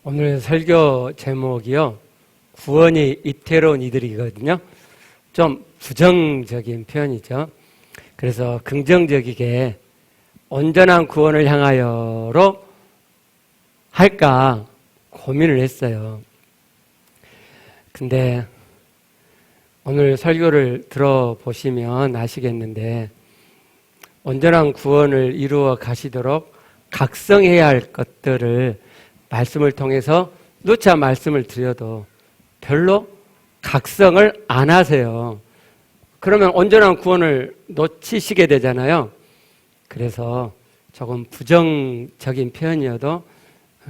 오늘 설교 제목이요. 구원이 이태로운 이들이거든요. 좀 부정적인 표현이죠. 그래서 긍정적이게 온전한 구원을 향하여로 할까 고민을 했어요. 근데 오늘 설교를 들어보시면 아시겠는데 온전한 구원을 이루어 가시도록 각성해야 할 것들을 말씀을 통해서 누차 말씀을 드려도 별로 각성을 안 하세요. 그러면 온전한 구원을 놓치시게 되잖아요. 그래서 조금 부정적인 표현이어도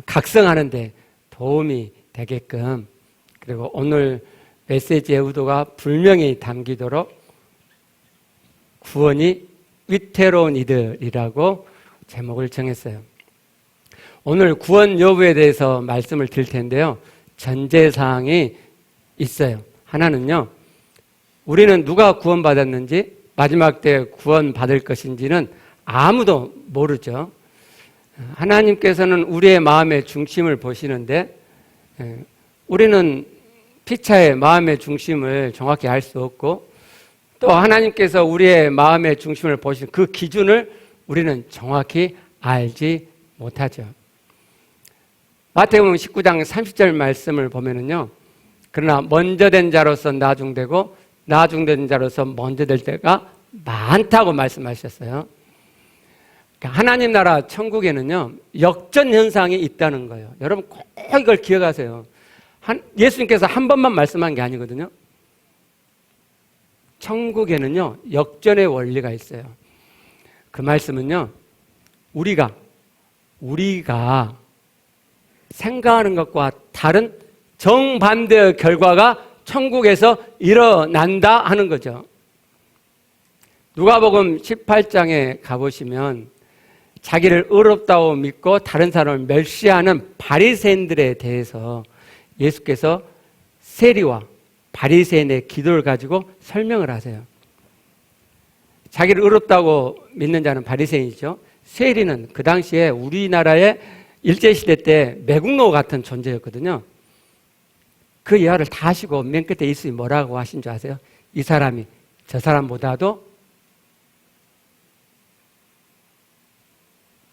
각성하는 데 도움이 되게끔, 그리고 오늘 메시지의 의도가 분명히 담기도록 구원이 위태로운 이들이라고 제목을 정했어요. 오늘 구원 여부에 대해서 말씀을 드릴 텐데요. 전제사항이 있어요. 하나는요, 우리는 누가 구원받았는지, 마지막 때 구원받을 것인지는 아무도 모르죠. 하나님께서는 우리의 마음의 중심을 보시는데 우리는 피차의 마음의 중심을 정확히 알 수 없고, 또 하나님께서 우리의 마음의 중심을 보시는 그 기준을 우리는 정확히 알지 못하죠. 마태복음 19장 30절 말씀을 보면은요, 그러나 먼저 된 자로서 나중되고 나중된 자로서 먼저 될 때가 많다고 말씀하셨어요. 그러니까 하나님 나라 천국에는요, 역전 현상이 있다는 거예요. 여러분 꼭 이걸 기억하세요. 예수님께서 한 번만 말씀한 게 아니거든요. 천국에는요, 역전의 원리가 있어요. 그 말씀은요, 우리가 생각하는 것과 다른 정반대의 결과가 천국에서 일어난다 하는 거죠. 누가복음 18장에 가보시면 자기를 의롭다고 믿고 다른 사람을 멸시하는 바리새인들에 대해서 예수께서 세리와 바리새인의 기도를 가지고 설명을 하세요. 자기를 의롭다고 믿는 자는 바리새인이죠. 세리는 그 당시에 우리나라의 일제시대 때 매국노 같은 존재였거든요. 그 이야기를 다 하시고 맨 끝에 예수님이 뭐라고 하신 줄 아세요? 이 사람이 저 사람보다도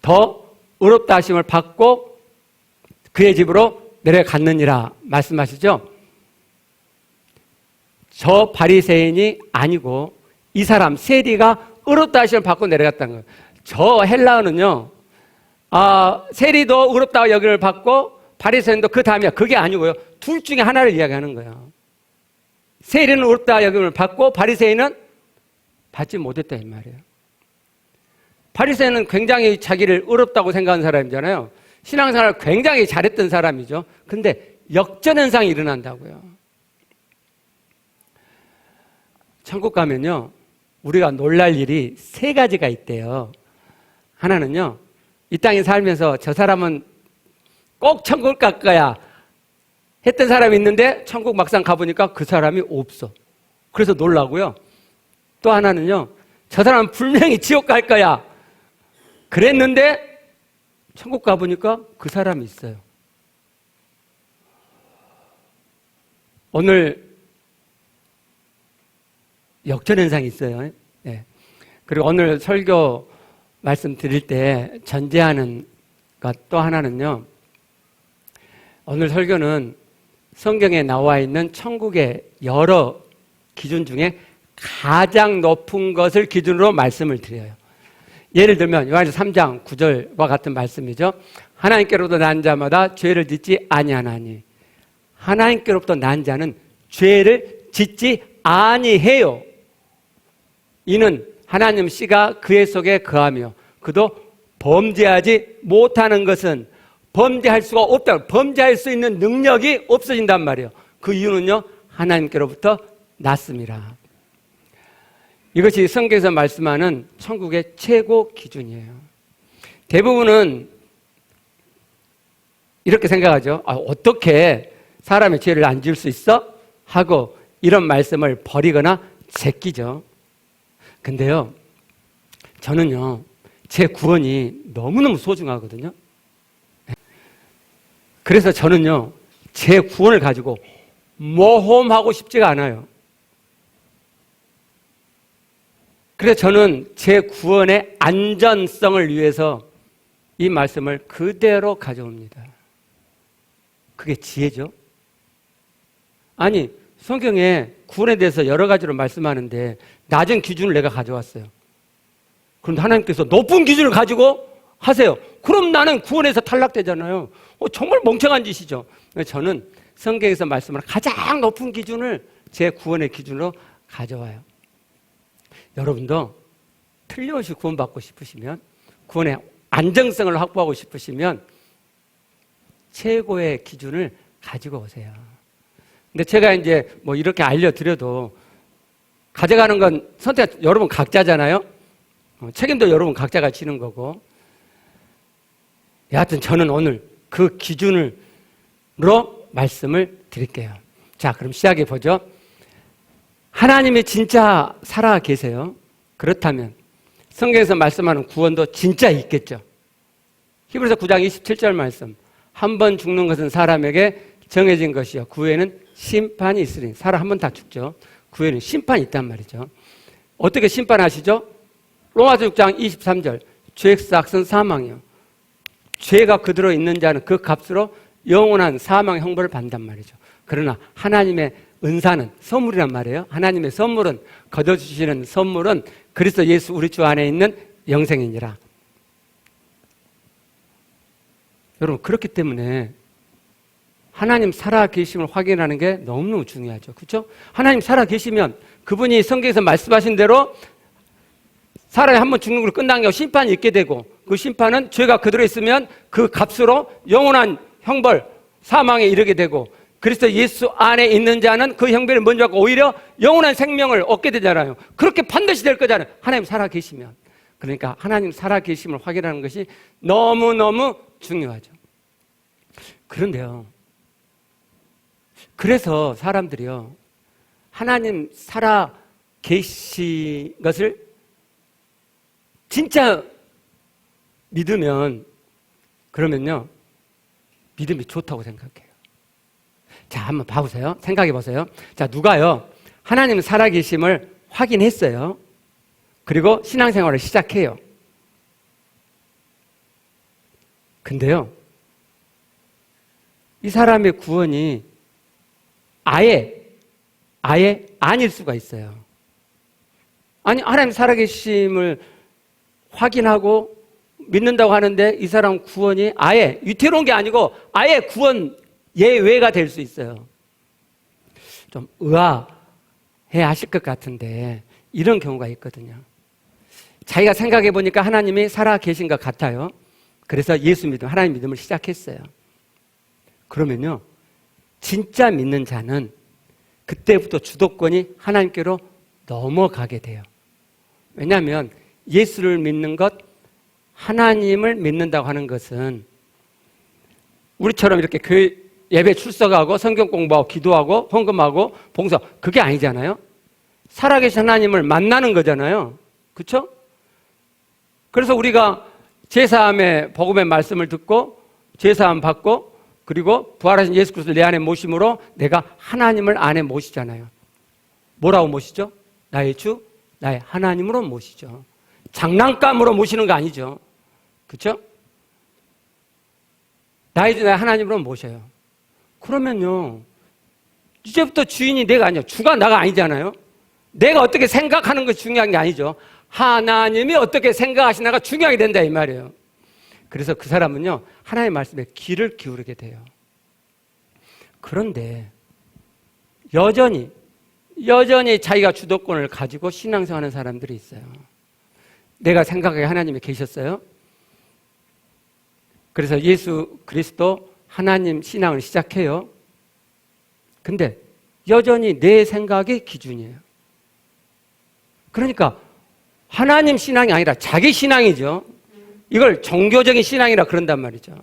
더 의롭다 하심을 받고 그의 집으로 내려갔느니라 말씀하시죠. 저 바리새인이 아니고 이 사람 세리가 의롭다 하심을 받고 내려갔다는 거예요. 저 헬라어는요, 세리도 의롭다고 여김을 받고 바리새인도 그 다음이야. 그게 아니고요, 둘 중에 하나를 이야기하는 거예요. 세리는 의롭다고 여김을 받고 바리새인은 받지 못했다 이 말이에요. 바리새인은 굉장히 자기를 의롭다고 생각하는 사람이잖아요. 신앙생활을 굉장히 잘했던 사람이죠. 근데 역전현상이 일어난다고요. 천국 가면요, 우리가 놀랄 일이 세 가지가 있대요. 하나는요, 이 땅에 살면서 저 사람은 꼭 천국을 갈 거야 했던 사람이 있는데 천국 막상 가보니까 그 사람이 없어. 그래서 놀라고요. 또 하나는요, 저 사람은 분명히 지옥 갈 거야 그랬는데 천국 가보니까 그 사람이 있어요. 오늘 역전현상이 있어요. 네. 그리고 오늘 설교 말씀 드릴 때 전제하는 것 또 하나는요, 오늘 설교는 성경에 나와 있는 천국의 여러 기준 중에 가장 높은 것을 기준으로 말씀을 드려요. 예를 들면 요한일서 3장 9절과 같은 말씀이죠. 하나님께로부터 난 자마다 죄를 짓지 아니하나니 하나님께로부터 난 자는 죄를 짓지 아니해요. 이는 하나님 씨가 그의 속에 거하며 그도 범죄하지 못하는 것은 범죄할 수가 없다. 범죄할 수 있는 능력이 없어진단 말이에요. 그 이유는요, 하나님께로부터 났습니다. 이것이 성경에서 말씀하는 천국의 최고 기준이에요. 대부분은 이렇게 생각하죠. 어떻게 사람의 죄를 안 지을 수 있어? 하고 이런 말씀을 버리거나 제끼죠. 근데요, 저는요, 제 구원이 너무너무 소중하거든요. 그래서 저는요, 제 구원을 가지고 모험하고 싶지가 않아요. 그래서 저는 제 구원의 안전성을 위해서 이 말씀을 그대로 가져옵니다. 그게 지혜죠. 아니, 성경에 구원에 대해서 여러 가지로 말씀하는데 낮은 기준을 내가 가져왔어요. 그런데 하나님께서 높은 기준을 가지고 하세요. 그럼 나는 구원에서 탈락되잖아요. 정말 멍청한 짓이죠. 저는 성경에서 말씀하는 가장 높은 기준을 제 구원의 기준으로 가져와요. 여러분도 틀림없이 구원받고 싶으시면, 구원의 안정성을 확보하고 싶으시면 최고의 기준을 가지고 오세요. 근데 제가 이제 뭐 이렇게 알려드려도 가져가는 건 선택 여러분 각자잖아요. 책임도 여러분 각자가 지는 거고. 여하튼 저는 오늘 그 기준으로 말씀을 드릴게요. 자, 그럼 시작해 보죠. 하나님이 진짜 살아 계세요. 그렇다면 성경에서 말씀하는 구원도 진짜 있겠죠. 히브리서 9장 27절 말씀. 한 번 죽는 것은 사람에게 정해진 것이요, 그 후에는 심판이 있으니. 사람 한 번 다 죽죠. 그 후에는 심판이 있단 말이죠. 어떻게 심판하시죠? 로마서 6장 23절. 죄의 악은 사망이요, 죄가 그대로 있는 자는 그 값으로 영원한 사망의 형벌을 받는단 말이죠. 그러나 하나님의 은사는 선물이란 말이에요. 하나님의 선물은, 거둬주시는 선물은 그리스도 예수 우리 주 안에 있는 영생이니라. 여러분, 그렇기 때문에 하나님 살아계심을 확인하는 게 너무너무 중요하죠. 그렇죠? 하나님 살아계시면 그분이 성경에서 말씀하신 대로 사람이 한 번 죽는 걸 끝난 게 아니고 심판이 있게 되고, 그 심판은 죄가 그대로 있으면 그 값으로 영원한 형벌, 사망에 이르게 되고, 그리스도 예수 안에 있는 자는 그 형벌을 먼저 받고 오히려 영원한 생명을 얻게 되잖아요. 그렇게 반드시 될 거잖아요. 하나님 살아계시면. 그러니까 하나님 살아계심을 확인하는 것이 너무너무 중요하죠. 그런데요, 그래서 사람들이요, 하나님 살아계신 것을 진짜 믿으면, 그러면요, 믿음이 좋다고 생각해요. 자, 한번 봐보세요. 생각해 보세요. 자, 누가요, 하나님 살아계심을 확인했어요. 그리고 신앙생활을 시작해요. 근데요, 이 사람의 구원이 아예 아닐 수가 있어요. 아니, 하나님 살아계심을 확인하고 믿는다고 하는데 이 사람 구원이 아예 위태로운 게 아니고 아예 구원 예외가 될 수 있어요. 좀 의아해 하실 것 같은데 이런 경우가 있거든요. 자기가 생각해 보니까 하나님이 살아계신 것 같아요. 그래서 예수 믿음, 하나님 믿음을 시작했어요. 그러면요, 진짜 믿는 자는 그때부터 주도권이 하나님께로 넘어가게 돼요. 왜냐하면 예수를 믿는 것, 하나님을 믿는다고 하는 것은 우리처럼 이렇게 교회 예배 출석하고 성경 공부하고 기도하고 헌금하고 봉사, 그게 아니잖아요. 살아계신 하나님을 만나는 거잖아요. 그렇죠? 그래서 우리가 제사함의 복음의 말씀을 듣고 제사함 받고 그리고 부활하신 예수 그리스도를 내 안에 모심으로 내가 하나님을 안에 모시잖아요. 뭐라고 모시죠? 나의 주, 나의 하나님으로 모시죠. 장난감으로 모시는 거 아니죠. 그렇죠? 나의 주, 나의 하나님으로 모셔요. 그러면요, 이제부터 주인이 내가 아니야. 주가 나가 아니잖아요. 내가 어떻게 생각하는 것이 중요한 게 아니죠. 하나님이 어떻게 생각하시나가 중요하게 된다 이 말이에요. 그래서 그 사람은요, 하나님의 말씀에 귀를 기울이게 돼요. 그런데 여전히 자기가 주도권을 가지고 신앙생활하는 사람들이 있어요. 내가 생각하기에 하나님이 계셨어요. 그래서 예수 그리스도 하나님 신앙을 시작해요. 근데 여전히 내 생각이 기준이에요. 그러니까 하나님 신앙이 아니라 자기 신앙이죠. 이걸 종교적인 신앙이라 그런단 말이죠.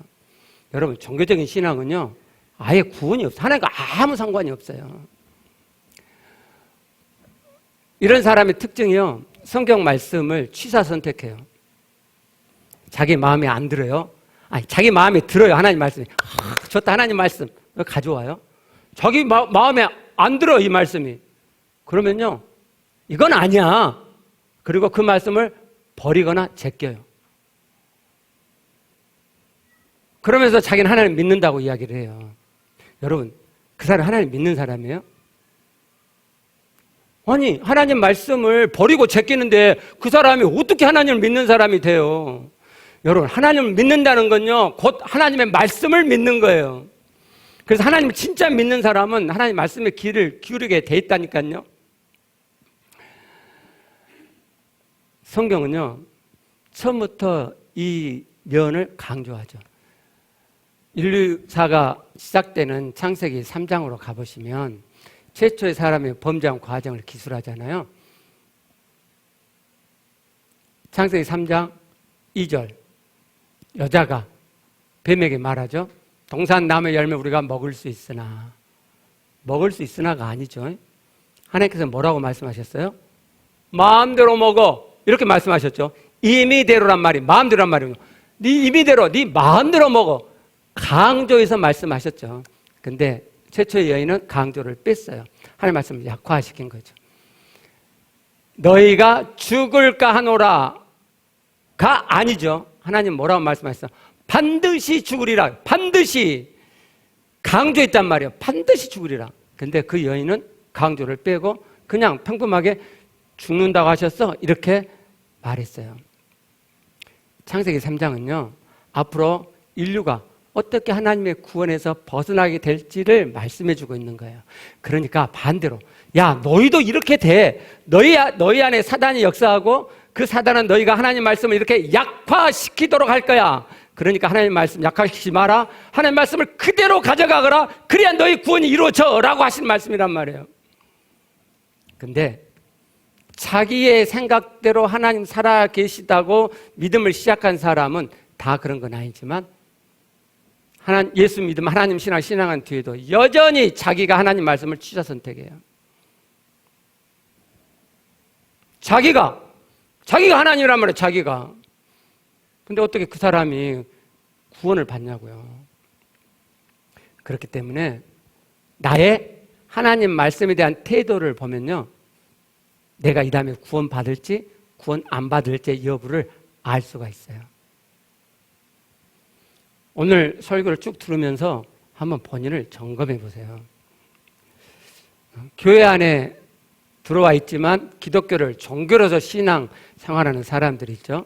여러분, 종교적인 신앙은요, 아예 구원이 없어요. 하나님과 아무 상관이 없어요. 이런 사람의 특징이요, 성경 말씀을 취사 선택해요. 자기 마음에 안 들어요. 아니, 자기 마음에 들어요. 하나님 말씀이 줬다. 하나님 말씀 가져와요. 자기 마음에 안 들어, 이 말씀이. 그러면요, 이건 아니야. 그리고 그 말씀을 버리거나 제껴요. 그러면서 자기는 하나님 믿는다고 이야기를 해요. 여러분, 그 사람 하나님 믿는 사람이에요? 아니, 하나님 말씀을 버리고 제끼는데 그 사람이 어떻게 하나님을 믿는 사람이 돼요? 여러분, 하나님을 믿는다는 건요, 곧 하나님의 말씀을 믿는 거예요. 그래서 하나님을 진짜 믿는 사람은 하나님 말씀에 귀를 기울이게 돼 있다니까요. 성경은요, 처음부터 이 면을 강조하죠. 인류사가 시작되는 창세기 3장으로 가보시면 최초의 사람이 범죄한 과정을 기술하잖아요. 창세기 3장 2절, 여자가 뱀에게 말하죠. 동산 나무의 열매 우리가 먹을 수 있으나가 아니죠. 하나님께서 뭐라고 말씀하셨어요? 마음대로 먹어, 이렇게 말씀하셨죠. 임의대로란 말이 마음대로란 말이에요. 네 임의대로, 네 마음대로 먹어, 강조해서 말씀하셨죠. 근데 최초의 여인은 강조를 뺐어요. 하나님 말씀을 약화시킨 거죠. 너희가 죽을까 하노라가 아니죠. 하나님 뭐라고 말씀하셨어요? 반드시 죽으리라. 반드시 강조했단 말이에요. 반드시 죽으리라. 근데 그 여인은 강조를 빼고 그냥 평범하게 죽는다고 하셨어, 이렇게 말했어요. 창세기 3장은요, 앞으로 인류가 어떻게 하나님의 구원에서 벗어나게 될지를 말씀해 주고 있는 거예요. 그러니까 반대로, 야, 너희도 이렇게 돼. 너희 안에 사단이 역사하고 그 사단은 너희가 하나님 말씀을 이렇게 약화시키도록 할 거야. 그러니까 하나님 말씀 약화시키지 마라. 하나님 말씀을 그대로 가져가거라. 그래야 너희 구원이 이루어져 라고 하신 말씀이란 말이에요. 근데 자기의 생각대로 하나님 살아 계시다고 믿음을 시작한 사람은 다 그런 건 아니지만, 예수 믿음, 하나님 신앙한 뒤에도 여전히 자기가 하나님 말씀을 취사 선택해요. 자기가 하나님이란 말이에요, 자기가. 근데 어떻게 그 사람이 구원을 받냐고요. 그렇기 때문에 나의 하나님 말씀에 대한 태도를 보면요, 내가 이 다음에 구원 받을지 구원 안 받을지 여부를 알 수가 있어요. 오늘 설교를 쭉 들으면서 한번 본인을 점검해 보세요. 교회 안에 들어와 있지만 기독교를 종교로서 신앙 생활하는 사람들이 있죠.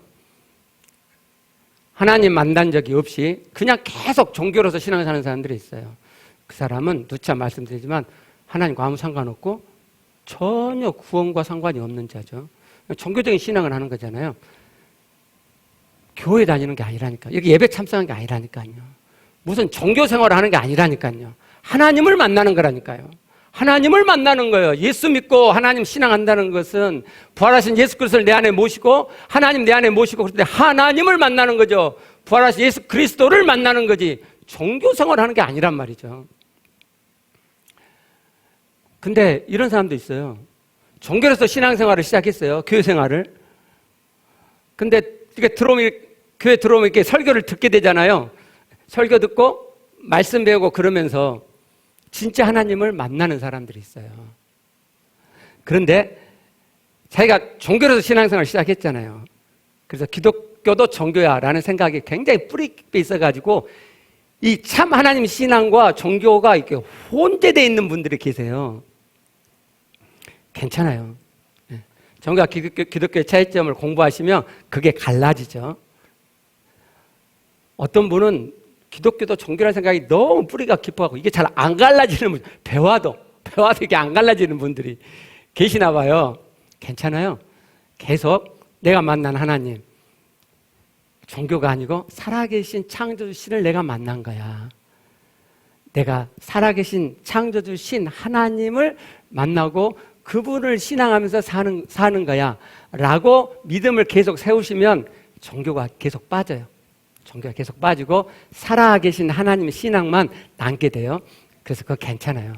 하나님 만난 적이 없이 그냥 계속 종교로서 신앙을 사는 사람들이 있어요. 그 사람은 누차 말씀드리지만 하나님과 아무 상관없고 전혀 구원과 상관이 없는 자죠. 종교적인 신앙을 하는 거잖아요. 교회 다니는 게 아니라니까요. 여기 예배 참석하는 게 아니라니까요. 무슨 종교 생활을 하는 게 아니라니까요. 하나님을 만나는 거라니까요. 하나님을 만나는 거예요. 예수 믿고 하나님 신앙한다는 것은 부활하신 예수 그리스도를 내 안에 모시고 하나님 내 안에 모시고 그럴 때 하나님을 만나는 거죠. 부활하신 예수 그리스도를 만나는 거지 종교 생활을 하는 게 아니란 말이죠. 근데 이런 사람도 있어요. 종교로서 신앙생활을 시작했어요. 교회 생활을. 근데 이게 교회 들어오면 이렇게 설교를 듣게 되잖아요. 설교 듣고 말씀 배우고 그러면서 진짜 하나님을 만나는 사람들이 있어요. 그런데 자기가 종교로서 신앙생활을 시작했잖아요. 그래서 기독교도 종교야라는 생각이 굉장히 뿌리 깊게 있어가지고 이 참 하나님 신앙과 종교가 이렇게 혼재되어 있는 분들이 계세요. 괜찮아요. 종교와 기독교의 차이점을 공부하시면 그게 갈라지죠. 어떤 분은 기독교도 종교라는 생각이 너무 뿌리가 깊어가고 이게 잘 안 갈라지는 분, 배워도 이게 안 갈라지는 분들이 계시나 봐요. 괜찮아요. 계속 내가 만난 하나님, 종교가 아니고 살아계신 창조주신을 내가 만난 거야. 내가 살아계신 창조주신 하나님을 만나고 그분을 신앙하면서 사는 거야 라고 믿음을 계속 세우시면 종교가 계속 빠져요. 종교가 계속 빠지고 살아계신 하나님의 신앙만 남게 돼요. 그래서 그거 괜찮아요.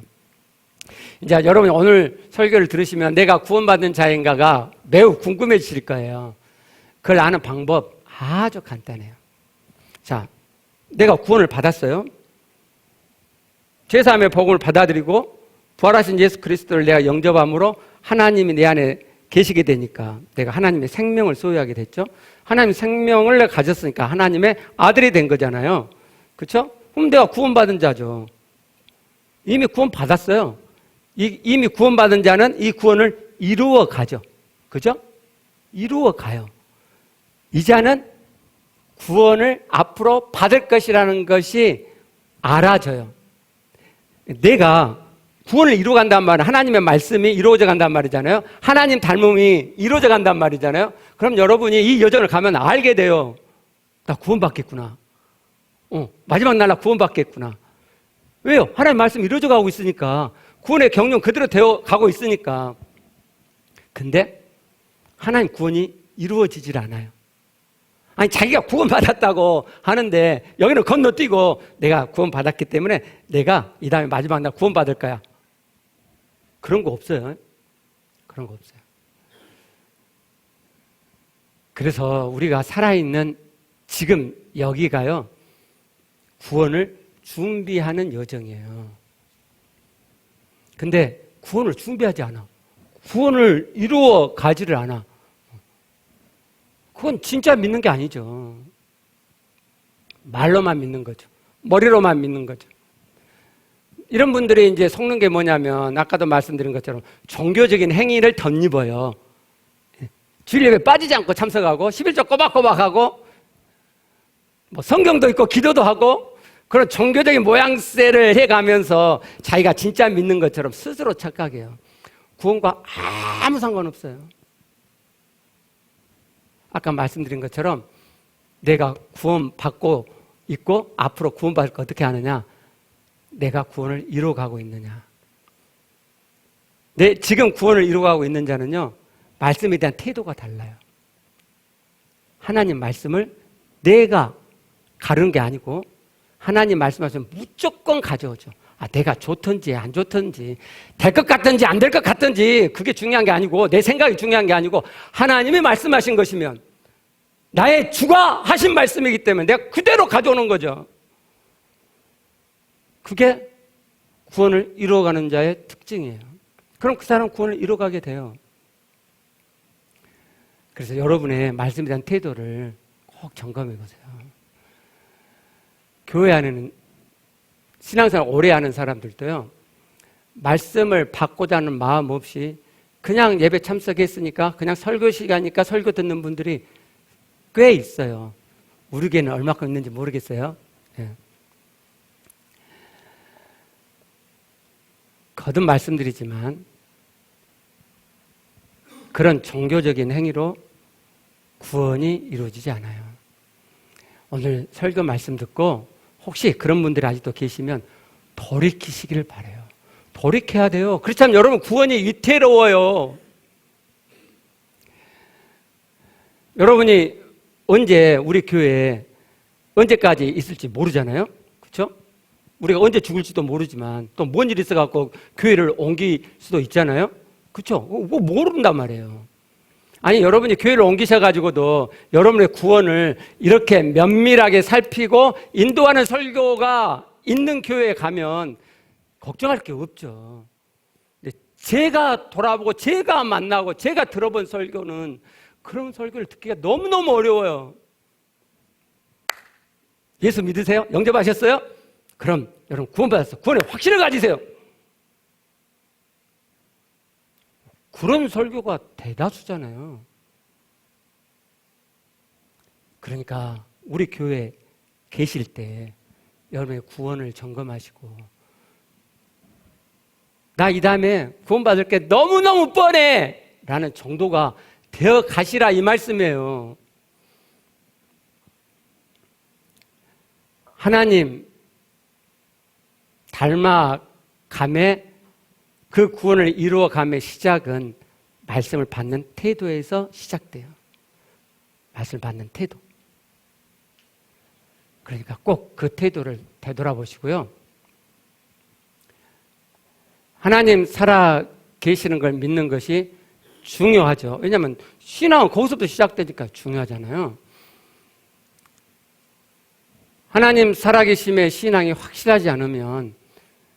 이제 여러분이 오늘 설교를 들으시면 내가 구원받은 자인가가 매우 궁금해지실 거예요. 그걸 아는 방법 아주 간단해요. 자, 내가 구원을 받았어요. 죄사함의 복음을 받아들이고 부활하신 예수 그리스도를 내가 영접함으로 하나님이 내 안에 계시게 되니까 내가 하나님의 생명을 소유하게 됐죠. 하나님의 생명을 내가 가졌으니까 하나님의 아들이 된 거잖아요. 그렇죠? 그럼 내가 구원받은 자죠. 이미 구원받았어요. 이미 구원받은 자는 이 구원을 이루어 가죠. 그죠? 이루어 가요. 이 자는 구원을 앞으로 받을 것이라는 것이 알아져요. 내가 구원을 이루어 간단 말은 하나님의 말씀이 이루어져 간단 말이잖아요. 하나님 닮음이 이루어져 간단 말이잖아요. 그럼 여러분이 이 여정을 가면 알게 돼요. 나 구원받겠구나. 마지막 날 나 구원받겠구나. 왜요? 하나님 말씀 이루어져 가고 있으니까. 구원의 경륜 그대로 되어 가고 있으니까. 근데 하나님 구원이 이루어지질 않아요. 아니 자기가 구원받았다고 하는데 여기는 건너뛰고 내가 구원받았기 때문에 내가 이 다음에 마지막 날 구원받을 거야. 그런 거 없어요. 그런 거 없어요. 그래서 우리가 살아있는 지금 여기가요. 구원을 준비하는 여정이에요. 근데 구원을 준비하지 않아. 구원을 이루어 가지를 않아. 그건 진짜 믿는 게 아니죠. 말로만 믿는 거죠. 머리로만 믿는 거죠. 이런 분들이 이제 속는 게 뭐냐면 아까도 말씀드린 것처럼 종교적인 행위를 덧입어요. 주일 예배 빠지지 않고 참석하고 11조 꼬박꼬박하고 뭐 성경도 읽고 기도도 하고 그런 종교적인 모양새를 해가면서 자기가 진짜 믿는 것처럼 스스로 착각해요. 구원과 아무 상관없어요. 아까 말씀드린 것처럼 내가 구원받고 있고 앞으로 구원받을 거 어떻게 하느냐? 내가 구원을 이루어가고 있느냐? 지금 구원을 이루어가고 있는 자는요. 말씀에 대한 태도가 달라요. 하나님 말씀을 내가 가르는 게 아니고 하나님 말씀하시면 무조건 가져오죠. 내가 좋든지 안 좋든지 될 것 같든지 안 될 것 같든지 그게 중요한 게 아니고 내 생각이 중요한 게 아니고 하나님이 말씀하신 것이면 나의 주가 하신 말씀이기 때문에 내가 그대로 가져오는 거죠. 그게 구원을 이루어가는 자의 특징이에요. 그럼 그 사람은 구원을 이루어가게 돼요. 그래서 여러분의 말씀에 대한 태도를 꼭 점검해 보세요. 교회 안에는 신앙생활 오래 하는 사람들도요. 말씀을 받고자 하는 마음 없이 그냥 예배 참석했으니까 그냥 설교 시간이니까 설교 듣는 분들이 꽤 있어요. 우리 교회는 얼마큼 있는지 모르겠어요. 예. 거듭 말씀드리지만 그런 종교적인 행위로 구원이 이루어지지 않아요. 오늘 설교 말씀 듣고 혹시 그런 분들이 아직도 계시면 돌이키시기를 바라요. 돌이켜야 돼요. 그렇지 않으면 여러분 구원이 위태로워요. 여러분이 언제 우리 교회에 언제까지 있을지 모르잖아요. 그렇죠? 우리가 언제 죽을지도 모르지만 또 뭔 일이 있어갖고 교회를 옮길 수도 있잖아요. 그렇죠? 뭐 모른단 말이에요. 아니 여러분이 교회를 옮기셔가지고도 여러분의 구원을 이렇게 면밀하게 살피고 인도하는 설교가 있는 교회에 가면 걱정할 게 없죠. 근데 제가 돌아보고 제가 만나고 제가 들어본 설교는 그런 설교를 듣기가 너무너무 어려워요. 예수 믿으세요? 영접하셨어요? 그럼 여러분 구원받았어요. 구원의 확신을 가지세요. 그런 설교가 대다수잖아요. 그러니까 우리 교회에 계실 때 여러분의 구원을 점검하시고 나 이 다음에 구원받을 게 너무너무 뻔해 라는 정도가 되어 가시라 이 말씀이에요. 하나님 닮아감의 그 구원을 이루어감의 시작은 말씀을 받는 태도에서 시작돼요. 말씀을 받는 태도. 그러니까 꼭 그 태도를 되돌아보시고요. 하나님 살아 계시는 걸 믿는 것이 중요하죠. 왜냐하면 신앙은 거기서부터 시작되니까 중요하잖아요. 하나님 살아계심의 신앙이 확실하지 않으면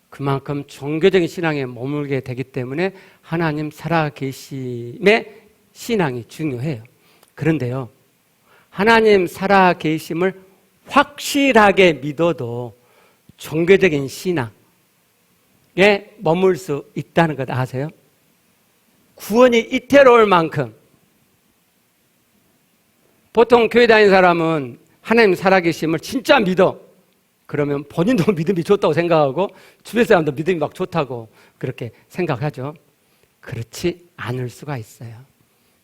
그만큼 종교적인 신앙에 머물게 되기 때문에 하나님 살아계심의 신앙이 중요해요. 그런데요, 하나님 살아계심을 확실하게 믿어도 종교적인 신앙에 머물 수 있다는 것 아세요? 구원이 이태로울 만큼. 보통 교회 다니는 사람은 하나님 살아계심을 진짜 믿어. 그러면 본인도 믿음이 좋다고 생각하고 주변 사람도 믿음이 막 좋다고 그렇게 생각하죠. 그렇지 않을 수가 있어요.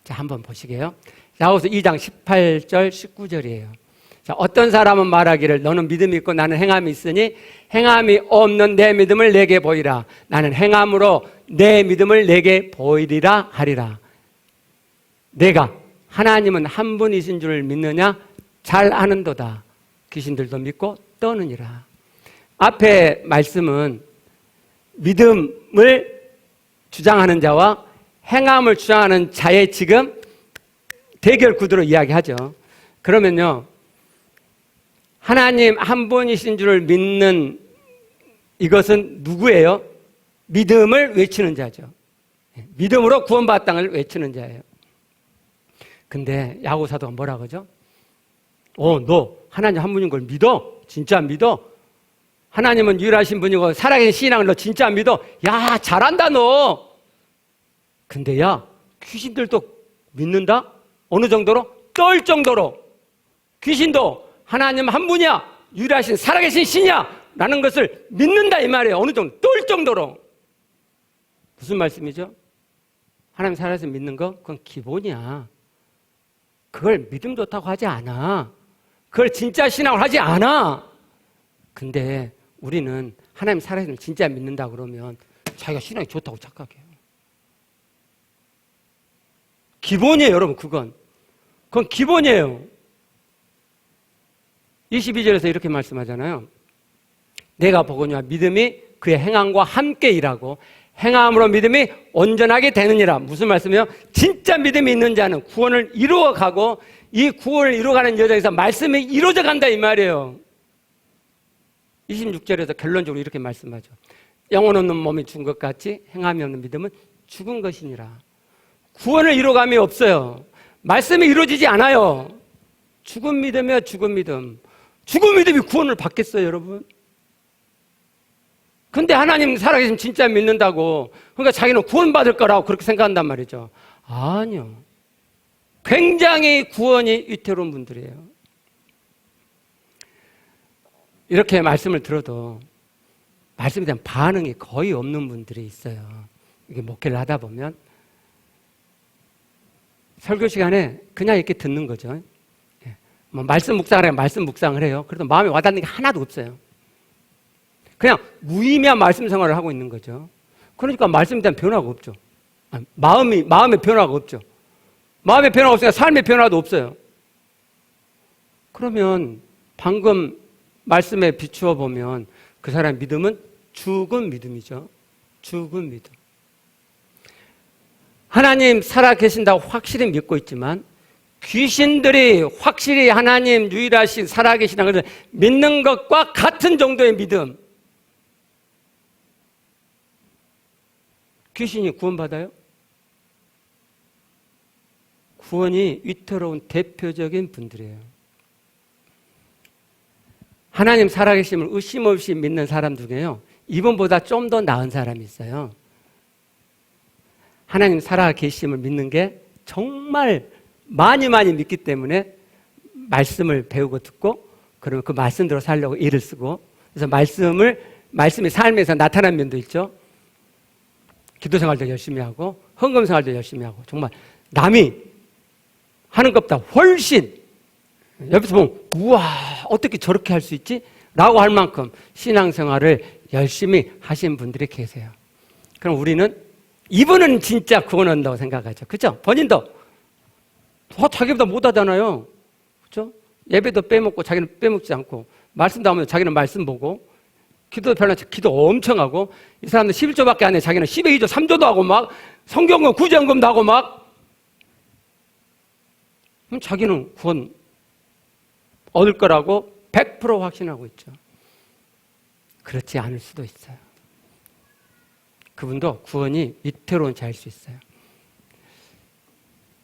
자, 한번 보시게요. 야고보서 2장 18절 19절이에요. 자, 어떤 사람은 말하기를 너는 믿음이 있고 나는 행함이 있으니 행함이 없는 내 믿음을 내게 보이라. 나는 행함으로 내 믿음을 내게 보이리라 하리라. 내가 하나님은 한 분이신 줄 믿느냐? 잘 아는도다. 귀신들도 믿고 떠느니라. 앞에 말씀은 믿음을 주장하는 자와 행함을 주장하는 자의 지금 대결 구도로 이야기하죠. 그러면요, 하나님 한 분이신 줄을 믿는 이것은 누구예요? 믿음을 외치는 자죠. 믿음으로 구원받았다는 걸 외치는 자예요. 근데 야고보 사도가 뭐라 그러죠? 너 하나님 한 분인 걸 믿어? 진짜 믿어? 하나님은 유일하신 분이고 살아계신 신앙을 너 진짜 믿어? 야, 잘한다 너. 근데 야, 귀신들도 믿는다? 어느 정도로? 떨 정도로. 귀신도 하나님 한 분이야, 유일하신 살아계신 신이야 라는 것을 믿는다 이 말이에요. 어느 정도? 떨 정도로. 무슨 말씀이죠? 하나님 살아계신 믿는 거? 그건 기본이야. 그걸 믿음 좋다고 하지 않아. 그걸 진짜 신앙을 하지 않아. 근데 우리는 하나님 살아계신 진짜 믿는다 그러면 자기가 신앙이 좋다고 착각해요. 기본이에요, 여러분. 그건 기본이에요. 22절에서 이렇게 말씀하잖아요. 내가 보거니와 믿음이 그의 행함과 함께 일하고 행함으로 믿음이 온전하게 되느니라. 무슨 말씀이에요? 진짜 믿음이 있는 자는 구원을 이루어가고 이 구원을 이루어가는 여정에서 말씀이 이루어져 간다 이 말이에요. 26절에서 결론적으로 이렇게 말씀하죠. 영혼 없는 몸이 죽은 것 같이 행함이 없는 믿음은 죽은 것이니라. 구원을 이루어감이 없어요. 말씀이 이루어지지 않아요. 죽은 믿음이에요. 죽은 믿음. 죽은 믿음이 구원을 받겠어요, 여러분? 근데 하나님 살아계시면 진짜 믿는다고, 그러니까 자기는 구원받을 거라고 그렇게 생각한단 말이죠. 아니요. 굉장히 구원이 위태로운 분들이에요. 이렇게 말씀을 들어도 말씀에 대한 반응이 거의 없는 분들이 있어요. 이게 목회를 하다 보면 설교 시간에 그냥 이렇게 듣는 거죠. 뭐 말씀 묵상을 해요. 말씀 묵상을 해요. 그래도 마음에 와닿는 게 하나도 없어요. 그냥 무의미한 말씀 생활을 하고 있는 거죠. 그러니까 말씀에 대한 변화가 없죠. 마음의 변화가 없죠. 마음의 변화가 없으니까 삶의 변화도 없어요. 그러면 방금 말씀에 비추어 보면 그 사람의 믿음은 죽은 믿음이죠. 죽은 믿음. 하나님 살아계신다고 확실히 믿고 있지만 귀신들이 확실히 하나님 유일하신 살아계시다는 것을 믿는 것과 같은 정도의 믿음. 귀신이 구원받아요? 구원이 위태로운 대표적인 분들이에요. 하나님 살아계심을 의심 없이 믿는 사람 중에요, 이분보다 좀 더 나은 사람이 있어요. 하나님 살아계심을 믿는 게 정말 많이 믿기 때문에 말씀을 배우고 듣고, 그러면 그 말씀대로 살려고 일을 쓰고, 그래서 말씀이 삶에서 나타난 면도 있죠. 기도 생활도 열심히 하고 헌금 생활도 열심히 하고, 정말 남이 하는 것보다 훨씬, 옆에서 보면 우와 어떻게 저렇게 할 수 있지? 라고 할 만큼 신앙생활을 열심히 하신 분들이 계세요. 그럼 우리는 이분은 진짜 구원한다고 생각하죠. 그렇죠? 본인도 자기보다 못하잖아요. 그렇죠? 예배도 빼먹고 자기는 빼먹지 않고, 말씀도 하면 자기는 말씀 보고, 기도도 별로 기도 엄청 하고, 이 사람들 11조밖에 안 해. 자기는 10에 2조 3조도 하고 막 성경금 구제헌금도 하고 막. 그럼 자기는 구원 얻을 거라고 100% 확신하고 있죠. 그렇지 않을 수도 있어요. 그분도 구원이 위태로운 자일 수 있어요.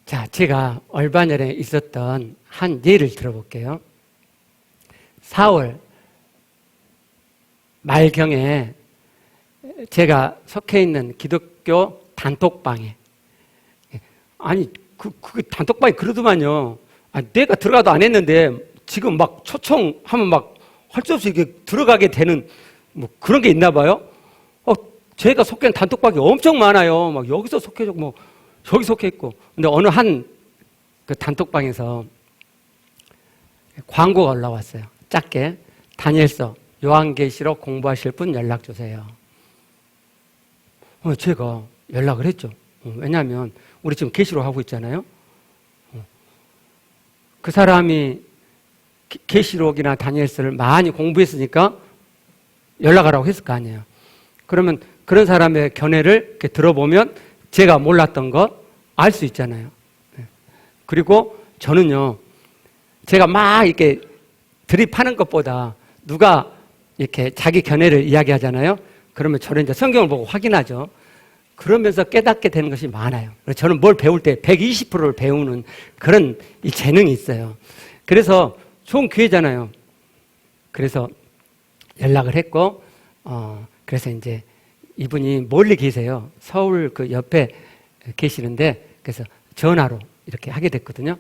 자, 제가 얼마 전에 있었던 한 예를 들어볼게요. 4월 말경에 제가 속해 있는 기독교 단톡방에, 아니 그 단톡방이 그러더만요. 내가 들어가도 안 했는데 지금 막 초청하면 막 할 수 없이 이렇게 들어가게 되는 뭐 그런 게 있나 봐요. 제가 속해 있는 단톡방이 엄청 많아요. 막 여기서 속해져, 뭐 저기 속해 있고. 근데 어느 한 그 단톡방에서 광고가 올라왔어요. 작게. 다니엘서 요한계시록 공부하실 분 연락 주세요. 제가 연락을 했죠. 왜냐하면 우리 지금 계시록 하고 있잖아요. 그 사람이 계시록이나 다니엘서를 많이 공부했으니까 연락하라고 했을 거 아니에요. 그러면 그런 사람의 견해를 이렇게 들어보면 제가 몰랐던 거 알 수 있잖아요. 그리고 저는요, 제가 막 이렇게 드립하는 것보다 누가 이렇게 자기 견해를 이야기하잖아요. 그러면 저는 이제 성경을 보고 확인하죠. 그러면서 깨닫게 되는 것이 많아요. 저는 뭘 배울 때 120%를 배우는 그런 이 재능이 있어요. 그래서 좋은 기회잖아요. 그래서 연락을 했고, 그래서 이제 이분이 멀리 계세요. 서울 그 옆에 계시는데, 그래서 전화로 이렇게 하게 됐거든요.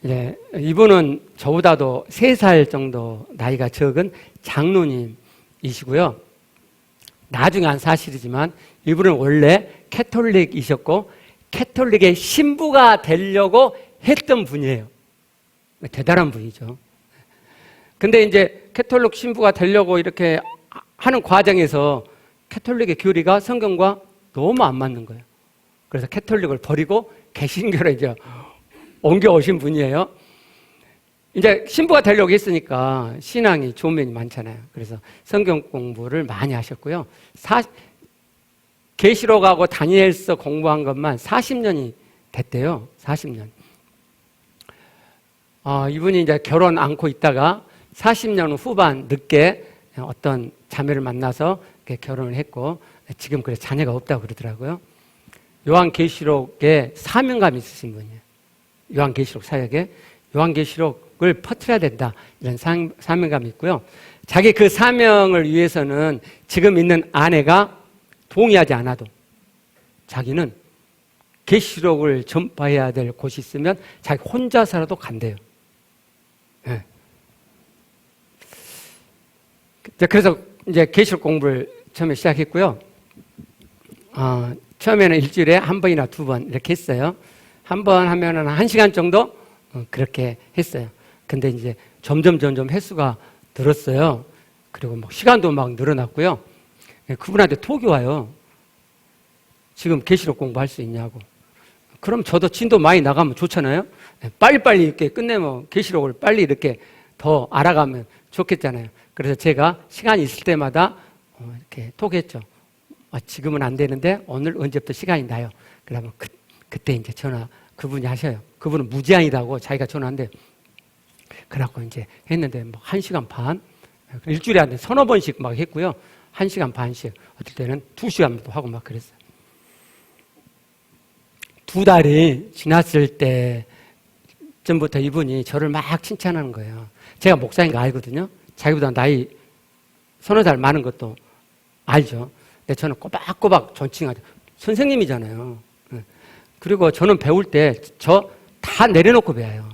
이제 이분은 저보다도 3살 정도 나이가 적은 장로님이시고요. 나중에 한 사실이지만 이분은 원래 캐톨릭이셨고 캐톨릭의 신부가 되려고 했던 분이에요. 대단한 분이죠. 근데 이제 캐톨릭 신부가 되려고 이렇게 하는 과정에서 캐톨릭의 교리가 성경과 너무 안 맞는 거예요. 그래서 캐톨릭을 버리고 개신교로 이제 옮겨오신 분이에요. 이제 신부가 되려고 했으니까 신앙이 좋은 면이 많잖아요. 그래서 성경 공부를 많이 하셨고요. 계시록하고 다니엘서 공부한 것만 40년이 됐대요. 40년. 이분이 이제 결혼 않고 있다가 40년 후반 늦게 어떤 자매를 만나서 결혼을 했고 지금 그래서 자녀가 없다고 그러더라고요. 요한계시록에 사명감이 있으신 분이에요. 요한계시록 사역에 요한계시록을 퍼뜨려야 된다 이런 사명감이 있고요. 자기 그 사명을 위해서는 지금 있는 아내가 동의하지 않아도 자기는 계시록을 전파해야 될 곳이 있으면 자기 혼자서라도 간대요. 네. 그래서 이제 계시록 공부를 처음에 시작했고요. 처음에는 일주일에 한 번이나 2번 이렇게 했어요. 한 번 하면은 1시간 정도 그렇게 했어요. 근데 이제 점점 횟수가 늘었어요. 그리고 막 시간도 막 늘어났고요. 그분한테 톡이 와요. 지금 계시록 공부할 수 있냐고. 그럼 저도 진도 많이 나가면 좋잖아요. 빨리빨리 이렇게 끝내면 계시록을 빨리 이렇게 더 알아가면 좋겠잖아요. 그래서 제가 시간이 있을 때마다 이렇게 톡했죠. 지금은 안 되는데 오늘 언제부터 시간이 나요. 그러면 그때 이제 전화 그분이 하셔요. 그분은 무제한이라고 자기가 전화한대. 그래갖고 이제 했는데 뭐 1시간 반, 일주일에 한 3-4번씩 막 했고요. 1시간 반씩, 어떨 때는 2시간도 하고 막 그랬어요. 2달이 지났을 때쯤부터 이분이 저를 막 칭찬하는 거예요. 제가 목사인 거 알거든요. 자기보다 나이 3-4살 많은 것도 알죠. 근데 저는 꼬박꼬박 존칭하죠. 선생님이잖아요. 그리고 저는 배울 때 저 다 내려놓고 배워요.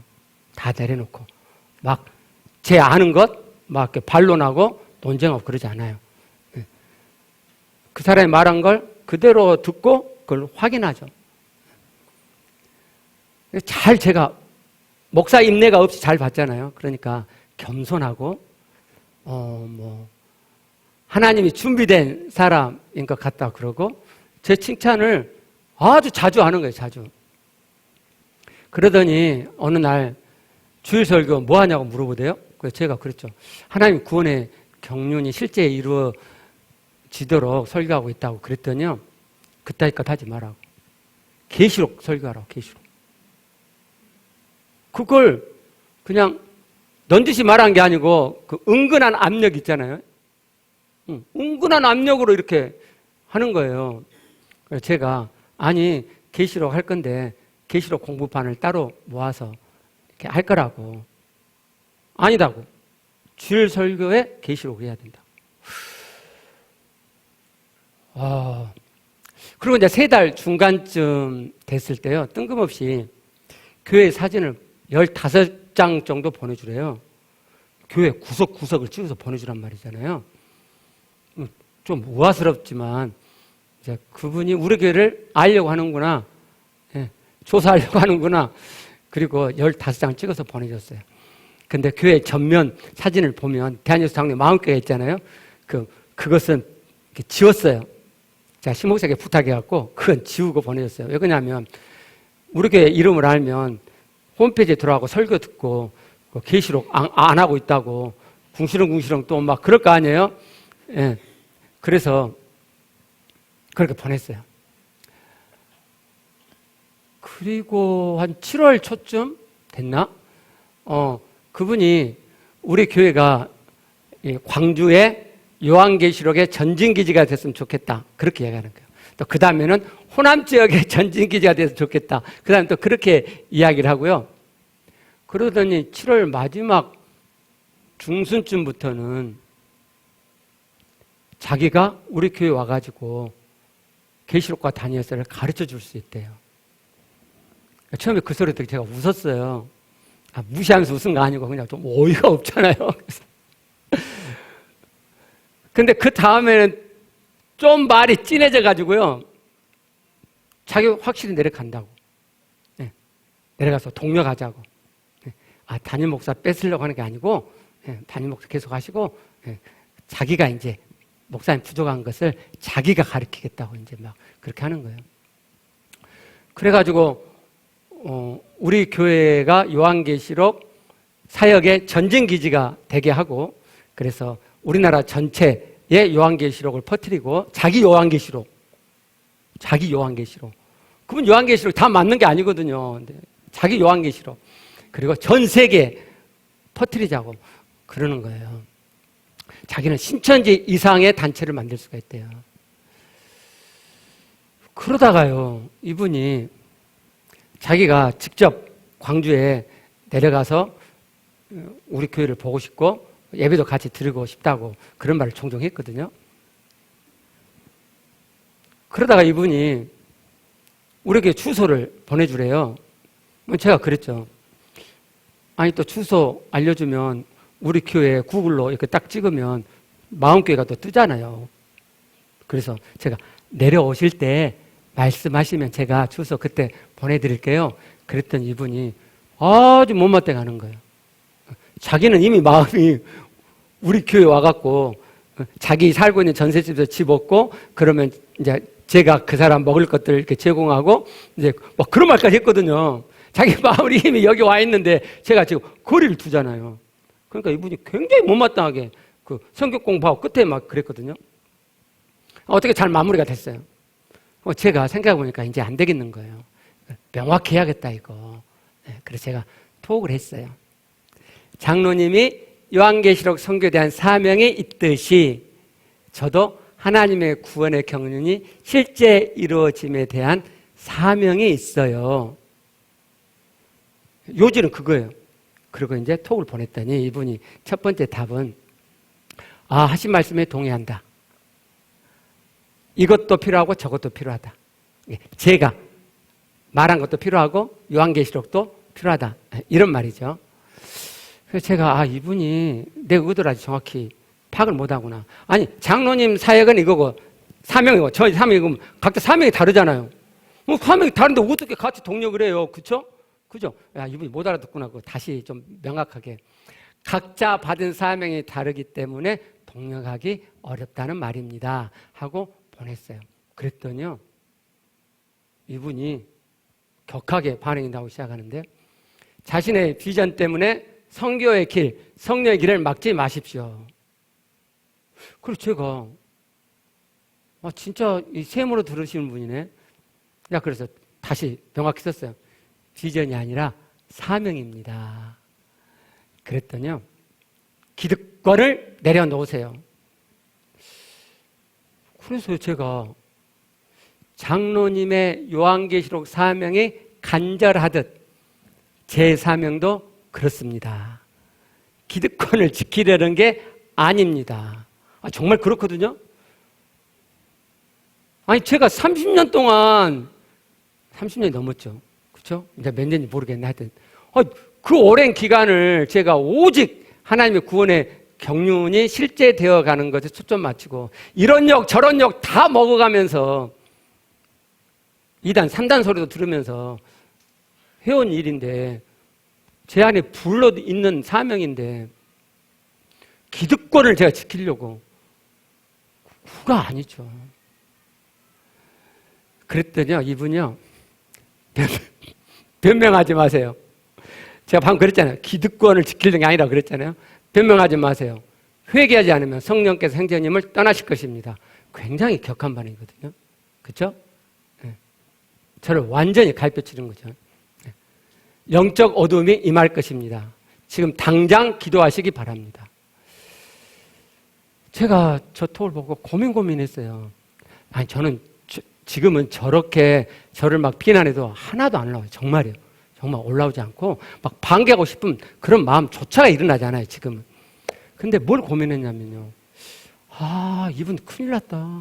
다 내려놓고. 막 제 아는 것 막 반론하고 논쟁하고 그러지 않아요. 그 사람이 말한 걸 그대로 듣고 그걸 확인하죠. 잘 제가 목사 인내가 없이 잘 봤잖아요. 그러니까 겸손하고 하나님이 준비된 사람인 것 같다 그러고 제 칭찬을 아주 자주 하는 거예요. 자주. 그러더니 어느 날 주일 설교 뭐 하냐고 물어보대요. 그래서 제가 그랬죠. 하나님 구원의 경륜이 실제 이루어지도록 설교하고 있다고 그랬더니요. 그따위 것 하지 말라고. 계시록 설교하라고. 계시록. 그걸 그냥 넌지시 말한 게 아니고 그 은근한 압력 있잖아요. 은근한 압력으로 이렇게 하는 거예요. 그래서 제가 아니 계시록 할 건데 계시록 공부반을 따로 모아서 이렇게 할 거라고. 아니다고. 주일 설교에 계시록을 해야 된다. 그리고 이제 3달 중간쯤 됐을 때요. 뜬금없이 교회 사진을 15장 정도 보내주래요. 교회 구석구석을 찍어서 보내주란 말이잖아요. 좀 우아스럽지만 이제 그분이 우리 교회를 알려고 하는구나. 예, 조사하려고 하는구나. 그리고 15장 찍어서 보내줬어요. 근데 교회 전면 사진을 보면 대한예수 장로님 마음교회 있잖아요. 그것은 이렇게 지웠어요. 제가 신목사에게 부탁해갖고 그건 지우고 보내줬어요. 왜 그러냐면 우리 교회 이름을 알면 홈페이지에 들어가고 설교 듣고 계시록 안 하고 있다고 궁시렁궁시렁 또 막 그럴 거 아니에요? 예. 그래서 그렇게 보냈어요. 그리고 한 7월 초쯤 됐나? 그분이 우리 교회가 광주에 요한계시록의 전진기지가 됐으면 좋겠다. 그렇게 이야기하는 거예요. 또 그 다음에는 호남 지역의 전진기지가 됐으면 좋겠다. 그 다음에 또 그렇게 이야기를 하고요. 그러더니 7월 마지막 중순쯤부터는 자기가 우리 교회 와가지고 계시록과 다니엘서를 가르쳐 줄 수 있대요. 처음에 그 소리 듣고 제가 웃었어요. 무시하면서 웃은 거 아니고 그냥 좀 어이가 없잖아요. 근데 그 다음에는 좀 말이 진해져 가지고요. 자기 확실히 내려간다고. 네. 내려가서 동력하자고. 네. 담임 목사 뺏으려고 하는 게 아니고 담임 목사 계속 하시고 자기가 이제 목사님 부족한 것을 자기가 가르치겠다고 이제 막 그렇게 하는 거예요. 그래가지고 우리 교회가 요한계시록 사역의 전진기지가 되게 하고 그래서 우리나라 전체에 요한계시록을 퍼뜨리고 자기 요한계시록 그분 요한계시록 다 맞는 게 아니거든요. 자기 요한계시록 그리고 전 세계에 퍼뜨리자고 그러는 거예요. 자기는 신천지 이상의 단체를 만들 수가 있대요. 그러다가요 이분이 자기가 직접 광주에 내려가서 우리 교회를 보고 싶고 예배도 같이 드리고 싶다고 그런 말을 종종 했거든요. 그러다가 이분이 우리 교회 주소를 보내주래요. 제가 그랬죠. 아니 또 주소 알려주면 우리 교회 구글로 이렇게 딱 찍으면 마음교회가 또 뜨잖아요. 그래서 제가 내려오실 때 말씀하시면 제가 주소 그때 보내드릴게요. 그랬더니 이분이 아주 못마땅해 하는 거예요. 자기는 이미 마음이 우리 교회 와갖고 자기 살고 있는 전셋집에서 집 얻고 그러면 이제 제가 그 사람 먹을 것들을 이렇게 제공하고 이제 뭐 그런 말까지 했거든요. 자기 마음이 이미 여기 와 있는데 제가 지금 거리를 두잖아요. 그러니까 이분이 굉장히 못마땅하게 그 성경 공부하고 끝에 막 그랬거든요. 어떻게 잘 마무리가 됐어요. 제가 생각해보니까 이제 안 되겠는 거예요. 명확히 해야겠다 이거. 그래서 제가 톡을 했어요. 장로님이 요한계시록 선교에 대한 사명이 있듯이 저도 하나님의 구원의 경륜이 실제 이루어짐에 대한 사명이 있어요. 요지는 그거예요. 그리고 이제 톡을 보냈더니 이분이 첫 번째 답은 하신 말씀에 동의한다. 이것도 필요하고 저것도 필요하다. 제가 말한 것도 필요하고 요한계시록도 필요하다. 이런 말이죠. 그래서 제가 이분이 내 의도를 아주 정확히 파악을 못하구나. 아니 장로님 사역은 이거고 사명이고 저희 사명이고 각자 사명이 다르잖아요. 사명이 다른데 어떻게 같이 동력을 해요? 그렇죠? 그죠? 이분이 못 알아듣구나. 그거 다시 좀 명확하게 각자 받은 사명이 다르기 때문에 동력하기 어렵다는 말입니다. 하고 보냈어요. 그랬더니요 이분이 격하게 반응이 나오기 시작하는데 자신의 비전 때문에 선교의 길, 성령의 길을 막지 마십시오. 그래서 제가 진짜 이 세모로 들으시는 분이네. 그래서 다시 명확히 썼어요. 비전이 아니라 사명입니다. 그랬더니요 기득권을 내려놓으세요. 그래서 제가 장로님의 요한계시록 사명이 간절하듯 제 사명도 그렇습니다. 기득권을 지키려는 게 아닙니다. 정말 그렇거든요. 아니 제가 30년 동안 30년이 넘었죠. 그렇죠? 이제 몇 년인지 모르겠네. 하여튼 그 오랜 기간을 제가 오직 하나님의 구원의 경륜이 실제되어 가는 것에 초점 맞추고 이런 욕 저런 욕 다 먹어가면서 2단 3단 소리도 들으면서 해온 일인데 제 안에 불러 있는 사명인데 기득권을 제가 지키려고 그가 아니죠. 그랬더니요 이분이요 변명하지 마세요. 제가 방금 그랬잖아요. 기득권을 지키는 게 아니라 그랬잖아요. 변명하지 마세요. 회개하지 않으면 성령께서 행자님을 떠나실 것입니다. 굉장히 격한 반응이거든요. 그렇죠? 네. 저를 완전히 갈뼈치는 거죠. 네. 영적 어둠이 임할 것입니다. 지금 당장 기도하시기 바랍니다. 제가 저 톡을 보고 고민했어요. 아니 저는 지금은 저렇게 저를 막 비난해도 하나도 안 올라와요. 정말이에요. 정말 올라오지 않고 막 반기하고 싶은 그런 마음조차가 일어나지 않아요. 지금은. 근데 뭘 고민했냐면요. 이분 큰일 났다.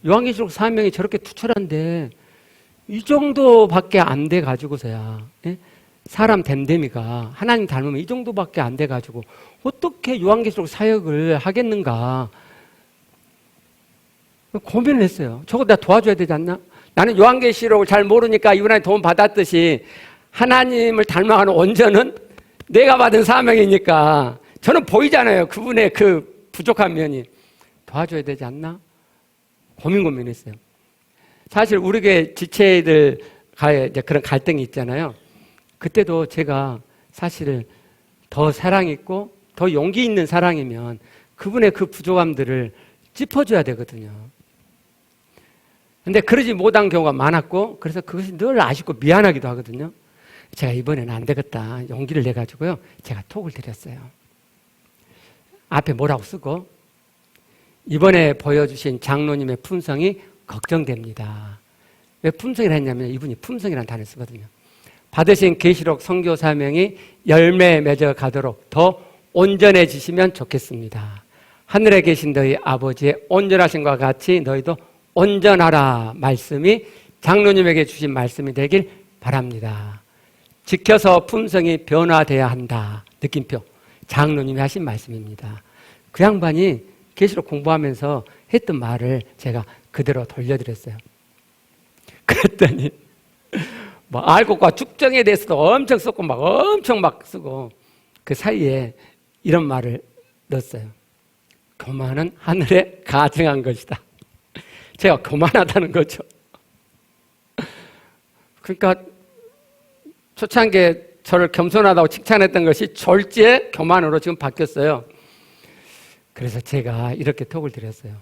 요한계시록 사명이 저렇게 투철한데 이 정도밖에 안 돼 가지고서야 사람 됨됨이가 하나님 닮으면 이 정도밖에 안 돼 가지고 어떻게 요한계시록 사역을 하겠는가 고민을 했어요. 저거 내가 도와줘야 되지 않나? 나는 요한계시록을 잘 모르니까 이분한테 도움 받았듯이 하나님을 닮아가는 온전은 내가 받은 사명이니까 저는 보이잖아요. 그분의 그 부족한 면이. 도와줘야 되지 않나? 고민했어요. 사실 우리 교회 지체들과의 이제 그런 갈등이 있잖아요. 그때도 제가 사실 더 사랑 있고 더 용기 있는 사랑이면 그분의 그 부족함들을 짚어줘야 되거든요. 근데 그러지 못한 경우가 많았고 그래서 그것이 늘 아쉽고 미안하기도 하거든요. 제가 이번에는 안 되겠다 용기를 내가지고요 제가 톡을 드렸어요. 앞에 뭐라고 쓰고 이번에 보여주신 장로님의 품성이 걱정됩니다. 왜 품성이라 했냐면 이분이 품성이라는 단어를 쓰거든요. 받으신 계시록 선교 사명이 열매 맺어 가도록 더 온전해지시면 좋겠습니다. 하늘에 계신 너희 아버지의 온전하심과 같이 너희도 온전하라 말씀이 장로님에게 주신 말씀이 되길 바랍니다. 지켜서 품성이 변화돼야 한다. 느낌표. 장로님이 하신 말씀입니다. 그 양반이 계시록 공부하면서 했던 말을 제가 그대로 돌려드렸어요. 그랬더니 뭐 알곡과 축정에 대해서도 엄청 썼고 막 엄청 막 쓰고 그 사이에 이런 말을 넣었어요. 교만은 하늘에 가증한 것이다. 제가 교만하다는 거죠. 그러니까 초창기에 저를 겸손하다고 칭찬했던 것이 졸지에 교만으로 지금 바뀌었어요. 그래서 제가 이렇게 톡을 드렸어요.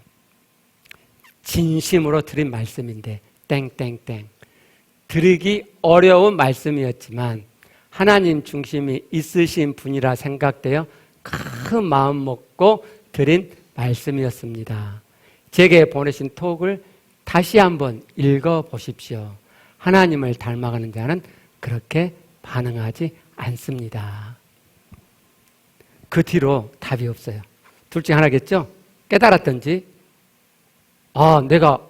진심으로 드린 말씀인데 땡땡땡 드리기 어려운 말씀이었지만 하나님 중심이 있으신 분이라 생각되어 큰 마음 먹고 드린 말씀이었습니다. 제게 보내신 톡을 다시 한번 읽어보십시오. 하나님을 닮아가는 자는 그렇게 반응하지 않습니다. 그 뒤로 답이 없어요. 둘 중 하나겠죠? 깨달았던지 내가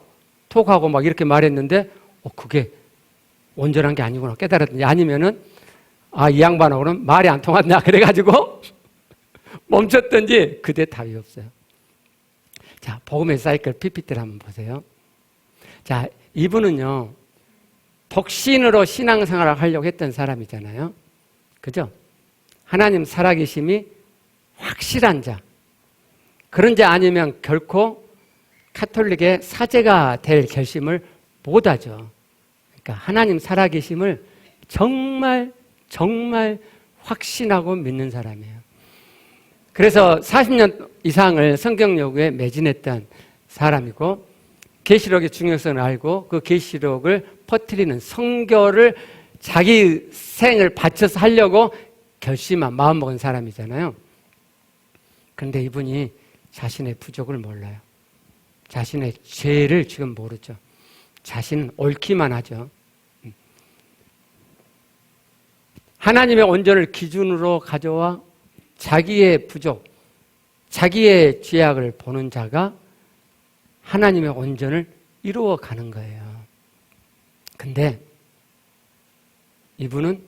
톡하고 막 이렇게 말했는데 그게 온전한 게 아니구나 깨달았던지 아니면은 이 양반하고는 말이 안 통한다 그래가지고 멈췄던지 그때 답이 없어요. 자, 복음의 사이클 PPT를 한번 보세요. 자, 이분은요 독신으로 신앙생활을 하려고 했던 사람이잖아요. 그죠? 하나님 살아계심이 확실한 자 그런 자 아니면 결코 카톨릭의 사제가 될 결심을 못하죠. 그러니까 하나님 살아계심을 정말 확신하고 믿는 사람이에요. 그래서 40년 이상을 성경 연구에 매진했던 사람이고 계시록의 중요성을 알고 그 계시록을 퍼뜨리는 선교를 자기 생을 바쳐서 하려고 결심한 마음먹은 사람이잖아요. 그런데 이분이 자신의 부족을 몰라요. 자신의 죄를 지금 모르죠. 자신은 옳기만 하죠. 하나님의 온전을 기준으로 가져와 자기의 부족, 자기의 죄악을 보는 자가 하나님의 온전을 이루어가는 거예요. 근데 이분은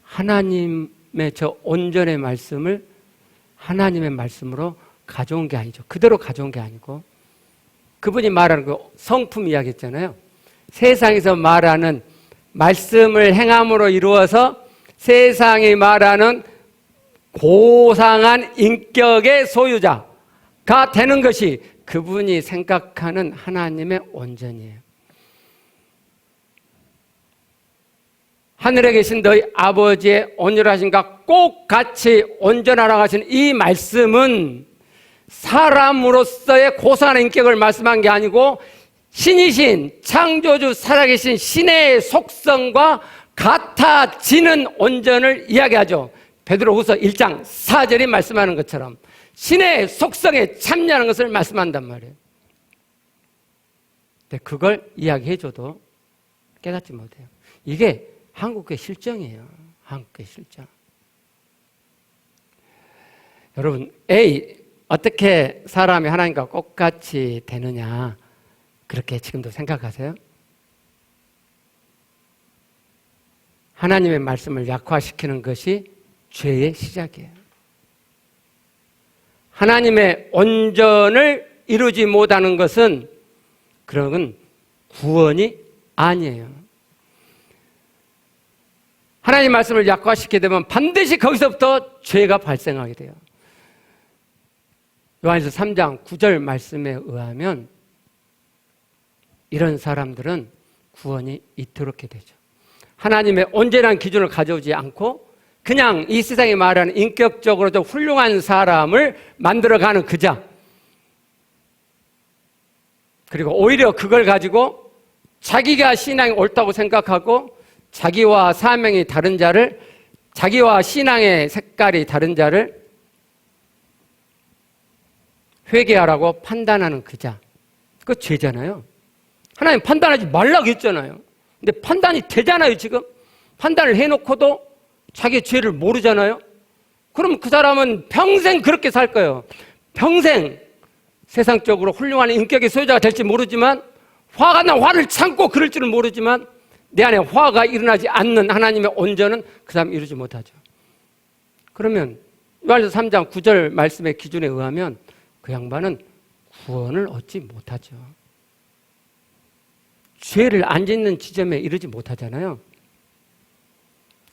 하나님의 저 온전의 말씀을 하나님의 말씀으로 가져온 게 아니죠. 그대로 가져온 게 아니고 그분이 말하는 그 성품 이야기했잖아요. 세상에서 말하는 말씀을 행함으로 이루어서 세상이 말하는 고상한 인격의 소유자가 되는 것이 그분이 생각하는 하나님의 온전이에요. 하늘에 계신 너희 아버지의 온전하신가 꼭 같이 온전하라고 하신 이 말씀은 사람으로서의 고상한 인격을 말씀한 게 아니고 신이신 창조주 살아계신 신의 속성과 같아지는 온전을 이야기하죠. 베드로후서 1장 4절이 말씀하는 것처럼 신의 속성에 참여하는 것을 말씀한단 말이에요. 근데 그걸 이야기해줘도 깨닫지 못해요. 이게 한국의 실정이에요. 한국의 실정. 여러분, 어떻게 사람이 하나님과 똑같이 되느냐 그렇게 지금도 생각하세요? 하나님의 말씀을 약화시키는 것이 죄의 시작이에요. 하나님의 온전을 이루지 못하는 것은 그런 구원이 아니에요. 하나님 말씀을 약화시키게 되면 반드시 거기서부터 죄가 발생하게 돼요. 요한일서 3장 9절 말씀에 의하면 이런 사람들은 구원이 이토록 되죠. 하나님의 온전한 기준을 가져오지 않고 그냥 이 세상에 말하는 인격적으로 좀 훌륭한 사람을 만들어가는 그자. 그리고 오히려 그걸 가지고 자기가 신앙이 옳다고 생각하고 자기와 사명이 다른 자를, 자기와 신앙의 색깔이 다른 자를 회개하라고 판단하는 그자. 그거 죄잖아요. 하나님 판단하지 말라고 했잖아요. 근데 판단이 되잖아요, 지금. 판단을 해놓고도 자기 죄를 모르잖아요. 그럼 그 사람은 평생 그렇게 살 거예요. 평생 세상적으로 훌륭한 인격의 소유자가 될지 모르지만 화가 나 화를 참고 그럴 줄은 모르지만 내 안에 화가 일어나지 않는 하나님의 온전은 그 사람 이루지 못하죠. 그러면 요한일서 3장 9절 말씀의 기준에 의하면 그 양반은 구원을 얻지 못하죠. 죄를 안 짓는 지점에 이르지 못하잖아요.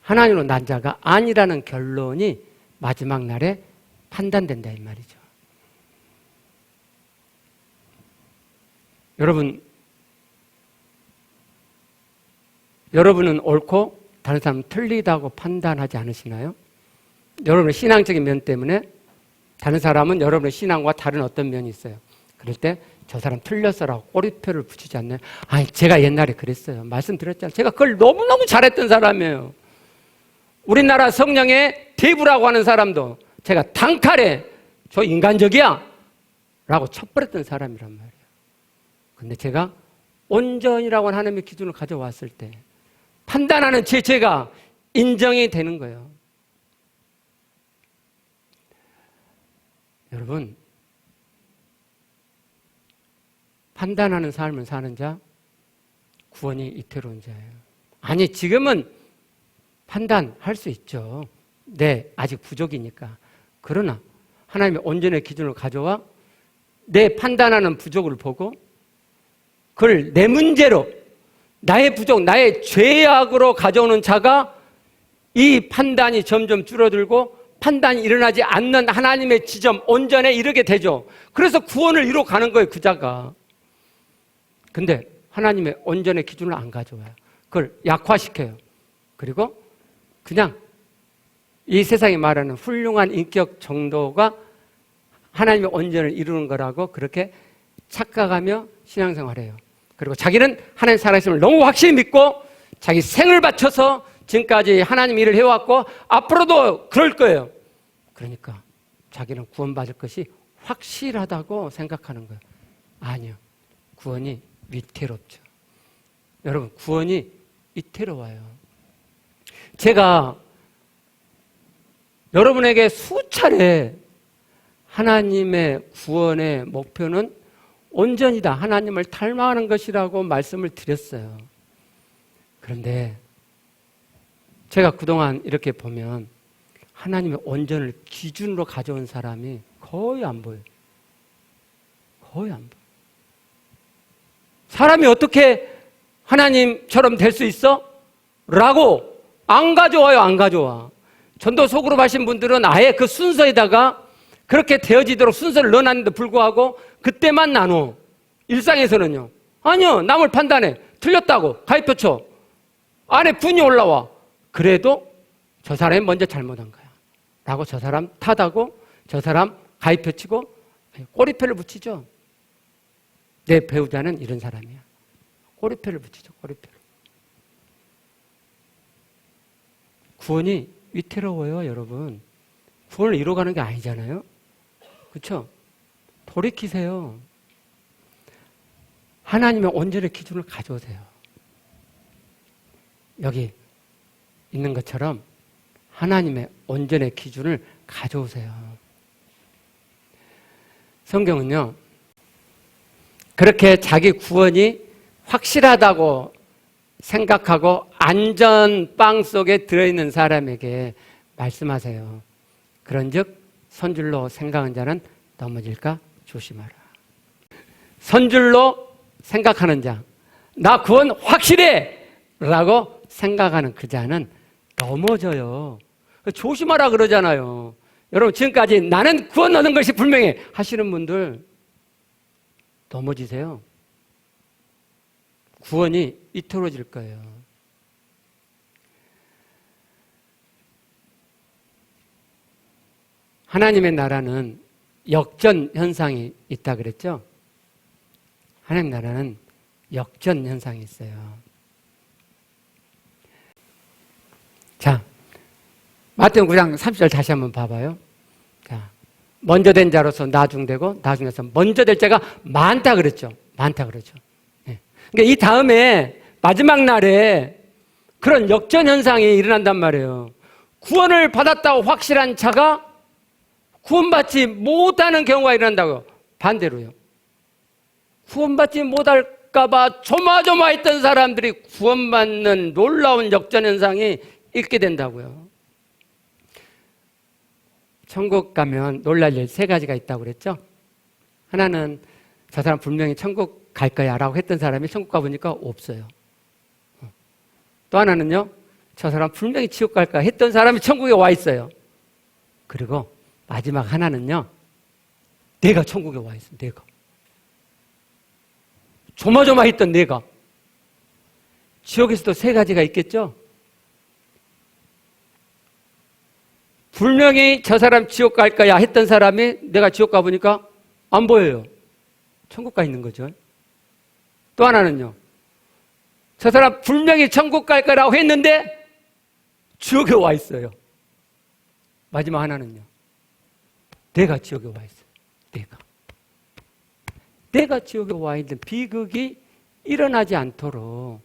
하나님으로 난 자가 아니라는 결론이 마지막 날에 판단된다 이 말이죠. 여러분은 옳고 다른 사람은 틀리다고 판단하지 않으시나요? 여러분의 신앙적인 면 때문에 다른 사람은 여러분의 신앙과 다른 어떤 면이 있어요. 그럴 때 저 사람 틀렸어라고 꼬리표를 붙이지 않나요? 아니, 제가 옛날에 그랬어요. 말씀드렸잖아요. 제가 그걸 너무너무 잘했던 사람이에요. 우리나라 성령의 대부라고 하는 사람도 제가 단칼에 저 인간적이야 라고 쳐버렸던 사람이란 말이에요. 근데 제가 온전이라고 하는 하나님의 기준을 가져왔을 때 판단하는 제 죄가 인정이 되는 거예요. 여러분, 판단하는 삶을 사는 자, 구원이 이태로운 자예요. 아니, 지금은 판단할 수 있죠. 네, 아직 부족이니까. 그러나 하나님의 온전의 기준을 가져와 내 판단하는 부족을 보고 그걸 내 문제로, 나의 부족, 나의 죄악으로 가져오는 자가 이 판단이 점점 줄어들고 판단이 일어나지 않는 하나님의 지점, 온전에 이르게 되죠. 그래서 구원을 이뤄가는 거예요, 그 자가. 근데 하나님의 온전의 기준을 안 가져와요. 그걸 약화시켜요. 그리고 그냥 이 세상이 말하는 훌륭한 인격 정도가 하나님의 온전을 이루는 거라고 그렇게 착각하며 신앙생활해요. 그리고 자기는 하나님 살아계심을 너무 확실히 믿고 자기 생을 바쳐서 지금까지 하나님 일을 해왔고 앞으로도 그럴 거예요. 그러니까 자기는 구원받을 것이 확실하다고 생각하는 거예요. 아니요. 구원이 위태롭죠. 여러분, 구원이 위태로워요. 제가 여러분에게 수차례 하나님의 구원의 목표는 온전이다, 하나님을 닮아가는 것이라고 말씀을 드렸어요. 그런데 제가 그동안 이렇게 보면 하나님의 온전을 기준으로 가져온 사람이 거의 안 보여요. 거의 안 보여요. 사람이 어떻게 하나님처럼 될 수 있어? 라고 안 가져와요. 안 가져와. 전도 소그룹 하신 분들은 아예 그 순서에다가 그렇게 되어지도록 순서를 넣어놨는데 불구하고 그때만 나눠. 일상에서는요. 아니요. 남을 판단해. 틀렸다고. 가입표 쳐. 안에 분이 올라와. 그래도 저 사람이 먼저 잘못한 거야. 라고 저 사람 탓하고 저 사람 가입표 치고 꼬리표를 붙이죠. 내 배우자는 이런 사람이야. 꼬리표를 붙이죠. 꼬리표를. 구원이 위태로워요, 여러분. 구원을 이뤄가는 게 아니잖아요. 그렇죠? 돌이키세요. 하나님의 온전의 기준을 가져오세요. 여기 있는 것처럼 하나님의 온전의 기준을 가져오세요. 성경은요, 그렇게 자기 구원이 확실하다고 생각하고 안전빵 속에 들어있는 사람에게 말씀하세요. 그런즉 선줄로 생각하는 자는 넘어질까 조심하라. 선줄로 생각하는 자, 나 구원 확실해! 라고 생각하는 그 자는 넘어져요. 조심하라 그러잖아요. 여러분, 지금까지 나는 구원 얻는 것이 분명해 하시는 분들 넘어지세요. 구원이 위태로워질 거예요. 하나님의 나라는 역전 현상이 있다 그랬죠? 하나님 나라는 역전 현상이 있어요. 자, 마태복음 9장 30절 다시 한번 봐봐요. 자, 먼저 된 자로서 나중되고 나중에서 먼저 될 자가 많다 그랬죠. 많다 그러죠. 네. 그러니까 이 다음에 마지막 날에 그런 역전 현상이 일어난단 말이에요. 구원을 받았다고 확실한 자가 구원받지 못하는 경우가 일어난다고요. 반대로요. 구원받지 못할까봐 조마조마했던 사람들이 구원받는 놀라운 역전 현상이 있게 된다고요. 천국 가면 놀랄 일 3가지가 있다고 그랬죠? 하나는 저 사람 분명히 천국 갈 거야 라고 했던 사람이 천국 가보니까 없어요. 또 하나는요, 저 사람 분명히 지옥 갈 거야 했던 사람이 천국에 와 있어요. 그리고 마지막 하나는요, 내가 천국에 와 있어. 내가 조마조마했던 내가. 지옥에서도 3가지가 있겠죠? 분명히 저 사람 지옥 갈 거야 했던 사람이 내가 지옥 가보니까 안 보여요. 천국 가 있는 거죠. 또 하나는요, 저 사람 분명히 천국 갈 거라고 했는데 지옥에 와 있어요. 마지막 하나는요, 내가 지옥에 와 있어요. 내가 지옥에 와 있는 비극이 일어나지 않도록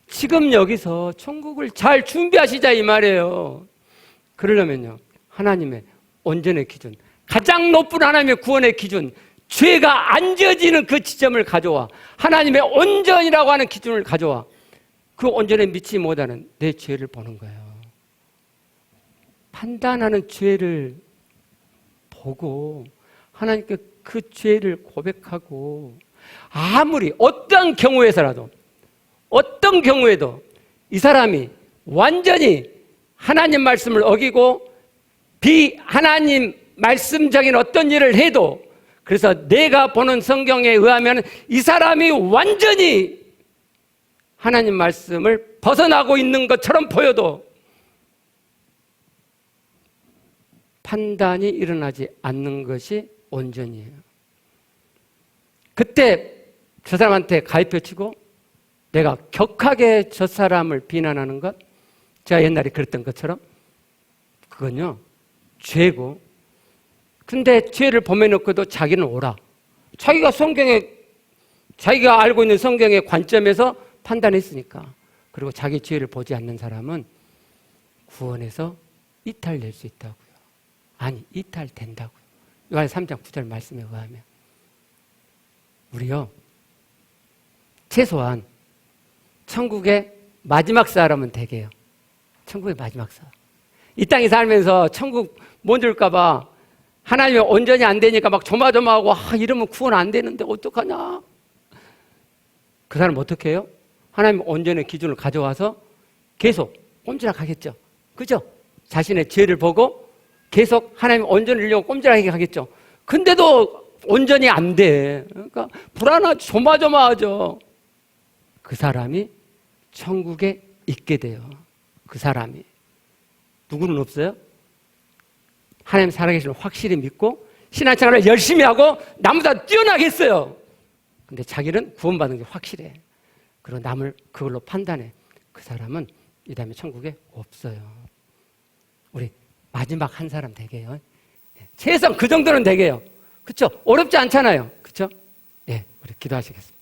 지금 여기서 천국을 잘 준비하시자 이 말이에요. 그러려면요, 하나님의 온전의 기준, 가장 높은 하나님의 구원의 기준, 죄가 안 지어지는 그 지점을 가져와 하나님의 온전이라고 하는 기준을 가져와 그 온전에 미치지 못하는 내 죄를 보는 거예요. 판단하는 죄를 보고 하나님께 그 죄를 고백하고 아무리 어떤 경우에서라도 어떤 경우에도 이 사람이 완전히 하나님 말씀을 어기고 비하나님 말씀적인 어떤 일을 해도, 그래서 내가 보는 성경에 의하면 이 사람이 완전히 하나님 말씀을 벗어나고 있는 것처럼 보여도 판단이 일어나지 않는 것이 온전이에요. 그때 저 사람한테 가입표 치고 내가 격하게 저 사람을 비난하는 것, 제가 옛날에 그랬던 것처럼 그건요, 죄고. 근데 죄를 범해놓고도 자기는 옳아. 자기가 알고 있는 성경의 관점에서 판단했으니까. 그리고 자기 죄를 보지 않는 사람은 구원에서 이탈될 수 있다고요. 아니, 이탈된다고요. 요한의 3장 9절 말씀에 의하면. 우리요, 최소한 천국의 마지막 사람은 되게요. 천국의 마지막 사람. 이 땅에 살면서 천국 못 줄까봐 하나님이 온전히 안 되니까 막 조마조마하고, 이러면 구원 안 되는데 어떡하냐. 그 사람 어떻게 해요? 하나님 온전의 기준을 가져와서 계속 꼼지락하겠죠. 그죠? 자신의 죄를 보고 계속 하나님 온전을 이루려고 꼼지락하게 하겠죠. 근데도 온전히 안 돼. 그러니까 불안하죠. 조마조마하죠. 그 사람이 천국에 있게 돼요. 그 사람이. 누구는 없어요? 하나님 살아계시는 확실히 믿고 신앙생활을 열심히 하고 남보다 뛰어나겠어요. 근데 자기는 구원받은 게 확실해. 그리고 남을 그걸로 판단해. 그 사람은 이 다음에 천국에 없어요. 우리 마지막 한 사람 되게요. 최소한 그 정도는 되게요. 그렇죠? 어렵지 않잖아요. 그렇죠? 예, 우리 기도하시겠습니다.